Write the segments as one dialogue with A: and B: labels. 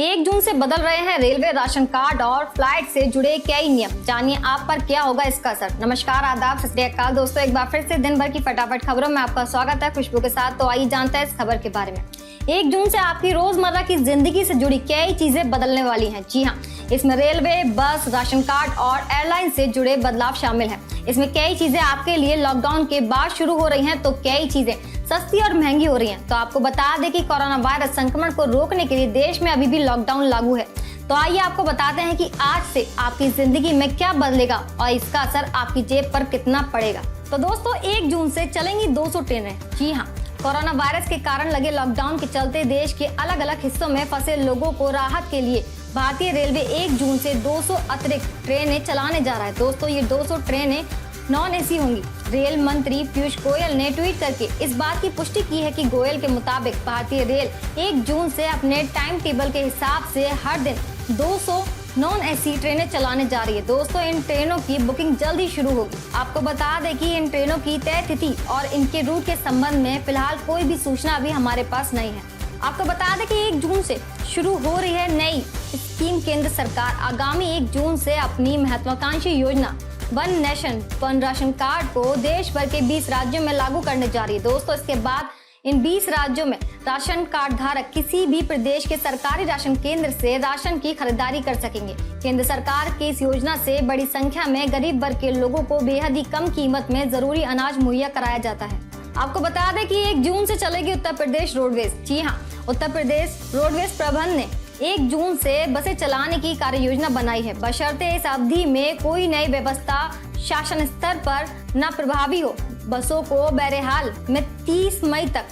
A: 1 जून से बदल रहे हैं रेलवे राशन कार्ड और फ्लाइट से जुड़े कई नियम। जानिए आप पर क्या होगा इसका असर। नमस्कार, आदाब, सत श्री अकाल दोस्तों, एक बार फिर से दिन भर की फटाफट खबरों में आपका स्वागत है खुशबू के साथ। तो आइए जानते हैं इस खबर के बारे में। 1 जून से आपकी रोजमर्रा की जिंदगी से जुड़ी कई चीजें बदलने वाली हैं। जी हाँ, इसमें रेलवे, बस, राशन कार्ड और एयरलाइन से जुड़े बदलाव शामिल हैं। इसमें कई चीजें आपके लिए लॉकडाउन के बाद शुरू हो रही हैं, तो कई चीजें सस्ती और महंगी हो रही हैं। तो आपको बता दें कि कोरोना वायरस संक्रमण को रोकने के लिए देश में अभी भी लॉकडाउन लागू है। तो आइए आपको बताते हैं कि आज से आपकी जिंदगी में क्या बदलेगा और इसका असर आपकी जेब पर कितना पड़ेगा। तो दोस्तों, 1 जून से चलेंगी 200 ट्रेनें। जी हाँ, कोरोना वायरस के कारण लगे लॉकडाउन के चलते देश के अलग अलग हिस्सों में फंसे लोगों को राहत के लिए भारतीय रेलवे 1 जून से 200 अतिरिक्त ट्रेनें चलाने जा रहा है। दोस्तों, ये 200 ट्रेनें नॉन एसी होंगी। रेल मंत्री पीयूष गोयल ने ट्वीट करके इस बात की पुष्टि की है कि गोयल के मुताबिक भारतीय रेल 1 जून से अपने टाइम टेबल के हिसाब से हर दिन 200 नॉन एसी ट्रेनें चलाने जा रही है। दोस्तों, इन ट्रेनों की बुकिंग जल्द ही शुरू होगी। आपको बता दें कि इन ट्रेनों की तय तिथि और इनके रूट के संबंध में फिलहाल कोई भी सूचना अभी हमारे पास नहीं है। आपको बता दें कि 1 जून से शुरू हो रही है नई स्कीम। केंद्र सरकार आगामी 1 जून से अपनी महत्वाकांक्षी योजना one nation one ration card को देश भर के 20 राज्यों में लागू करने जा रही है। दोस्तों, इसके बाद इन 20 राज्यों में राशन कार्ड धारक किसी भी प्रदेश के सरकारी राशन केंद्र से राशन की खरीदारी कर सकेंगे। केंद्र सरकार की इस योजना से बड़ी संख्या में गरीब वर्ग के लोगों को बेहद ही कम कीमत में जरूरी अनाज मुहैया कराया जाता है। आपको बता दें कि 1 जून से चलेगी उत्तर प्रदेश रोडवेज। जी हाँ, उत्तर प्रदेश रोडवेज प्रबंधन ने 1 जून से बसें चलाने की कार्य योजना बनाई है, बशर्ते इस अवधि में कोई नई व्यवस्था शासन स्तर पर न प्रभावी हो। बसों को बहरहाल में 30 मई तक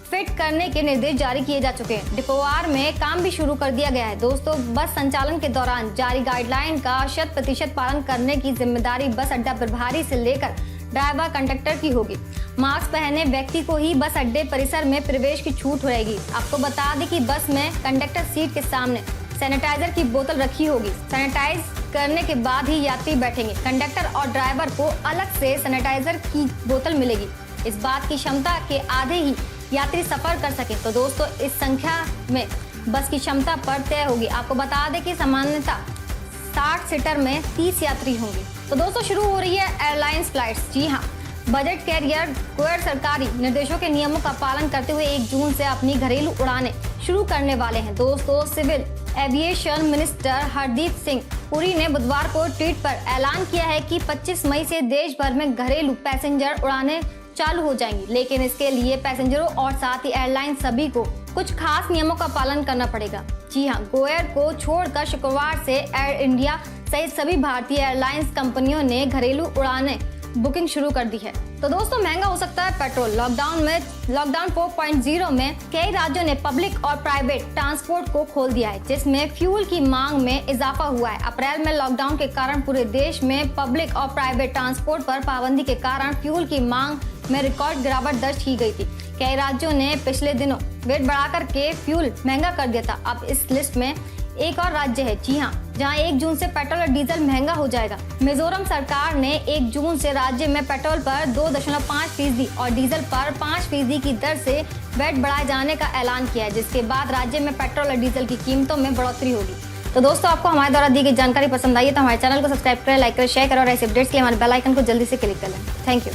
A: फिट करने के निर्देश जारी किए जा चुके हैं। डिपोवार में काम भी शुरू कर दिया गया है। दोस्तों, बस संचालन के दौरान जारी गाइडलाइन का 100% पालन करने की जिम्मेदारी बस अड्डा प्रभारी से लेकर ड्राइवर कंडक्टर की होगी। मास्क पहने व्यक्ति को ही बस अड्डे परिसर में प्रवेश की छूट रहेगी। आपको बता दें कि बस में कंडक्टर सीट के सामने सैनिटाइजर की बोतल रखी होगी। सैनिटाइज करने के बाद ही यात्री बैठेंगे। कंडक्टर और ड्राइवर को अलग से सैनिटाइजर की बोतल मिलेगी। इस बात की क्षमता के आधे ही यात्री सफर कर सके। तो दोस्तों, इस संख्या में बस की क्षमता पर तय होगी। आपको बता दें कि सामान्यतः 60 सीटर में 30 यात्री होंगे। तो दोस्तों, शुरू हो रही है एयरलाइंस फ्लाइट्स। जी हाँ, बजट कैरियर गोयल सरकारी निर्देशों के नियमों का पालन करते हुए 1 जून से अपनी घरेलू उड़ानें शुरू करने वाले हैं। दोस्तों, civil aviation minister Hardeep Singh Puri ने बुधवार को ट्वीट पर ऐलान किया है कि 25 मई से देश भर में घरेलू पैसेंजर उड़ानें चालू हो जाएंगी, लेकिन इसके लिए पैसेंजरों और साथ ही एयरलाइन सभी को कुछ खास नियमों का पालन करना पड़ेगा। जी हाँ, गोयल को छोड़कर शुक्रवार से एयर इंडिया सहित सभी भारतीय एयरलाइंस कंपनियों ने घरेलू उड़ानें बुकिंग शुरू कर दी है। तो दोस्तों, महंगा हो सकता है पेट्रोल। लॉकडाउन 4.0 में कई राज्यों ने पब्लिक और प्राइवेट ट्रांसपोर्ट को खोल दिया है, जिसमें फ्यूल की मांग में इजाफा हुआ है। अप्रैल में लॉकडाउन के कारण पूरे देश में पब्लिक और प्राइवेट ट्रांसपोर्ट पर पाबंदी के कारण फ्यूल की मांग में रिकॉर्ड गिरावट दर्ज की गई थी। कई राज्यों ने पिछले दिनों रेट बढ़ाकर के फ्यूल महंगा कर दिया था। अब इस लिस्ट में एक और राज्य है, जी हाँ, जहां 1 जून से पेट्रोल और डीजल महंगा हो जाएगा। मिजोरम सरकार ने 1 जून से राज्य में पेट्रोल पर 2.5% और डीजल पर 5% की दर से वैट बढ़ाए जाने का ऐलान किया है, जिसके बाद राज्य में पेट्रोल और डीजल की कीमतों में बढ़ोतरी होगी। तो दोस्तों, आपको हमारे द्वारा दी गई जानकारी पसंद आई है तो हमारे चैनल को सब्सक्राइब करें, लाइक करें, शेयर करें और ऐसे अपडेट्स के लिए हमारे बेल आइकन को जल्दी से क्लिक कर लें। Thank you.